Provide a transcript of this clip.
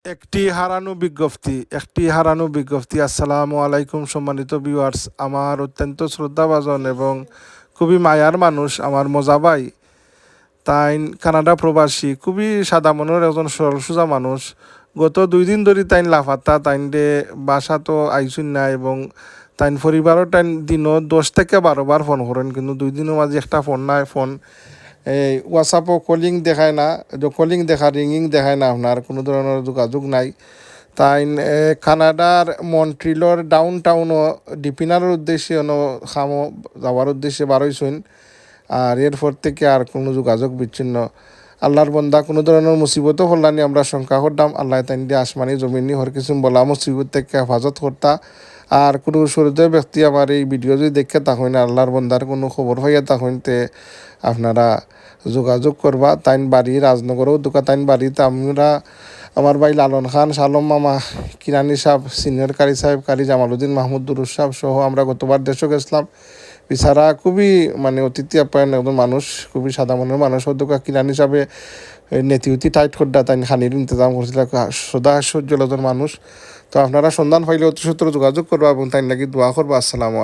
একটি হারানো বিজ্ঞপ্তি। আসসালামু আলাইকুম সম্মানিত ভিউয়ার্স, আমার অত্যন্ত শ্রদ্ধাভাজন এবং খুবই মায়ার মানুষ আমার মজা ভাই। তাইন কানাডা প্রবাসী, খুবই সাদা মনের একজন সরল সোজা মানুষ। গত 2 দিন ধরে তাইন লাফাত্তা, তাইন দে বাসা তো আইসুন না এবং তাইন পরিবারও টাইম দিনও 10 থেকে 12 বার ফোন করেন, কিন্তু 2 দিনের মাঝে একটা ফোন নাই। ফোন এই হোয়াটসঅ্যাপও কলিং দেখায় না, কলিং দেখা রিঙ্গিং দেখায় না, আপনার কোনো ধরনের যোগাযোগ নাই। তাই কানাডার মন্ট্রিলর ডাউন টাউনও ডিপিনারের উদ্দেশ্যে খামো যাওয়ার উদ্দেশ্যে বারোইছুন। আর এরপর থেকে আর কোনো যোগাযোগ বিচ্ছিন্ন। আল্লাহর বন্দা কোনো ধরনের মুসিবতও হল্লানি আমরা শঙ্কা করতাম, আল্লাহ তাইন দিয়ে আসমানি জমিনি হর কিছু বলা মুসিবত থেকে হেফাজত করতা। আর কোনো সরিদয় ব্যক্তি আমার এই ভিডিও যদি দেখে তাহলে আল্লাহর বন্দার কোনো খবর হইয়া তাহলে আপনারা যোগাযোগ করবা। তাইন বাড়ি রাজনগরেও দোকা তাইন বাড়িতে আমরা আমার ভাই লালন খান, শালম মামা, কিরানি সাহেব, সিনিয়র কারি সাহেব, কারি জামালউদ্দিন মাহমুদ দুরুস সাহেব সহ আমরা গতবার দেশও গেছিলাম। বিচারা খুবই অতিথি আপ্যায়ন একজন মানুষ, খুবই সাদা মনের মানুষ। দোকা কিরানি সাহেবে নেতিউতি টাইট করডা তাই খানির ইন্তজাম করছিল, সদা সহ্যলজন মানুষ। তো আপনারা সন্ধান পাইলে অতি সত্তর যোগাযোগ করবা এবং তাই লাগি দোয়া করবা। আসসালামু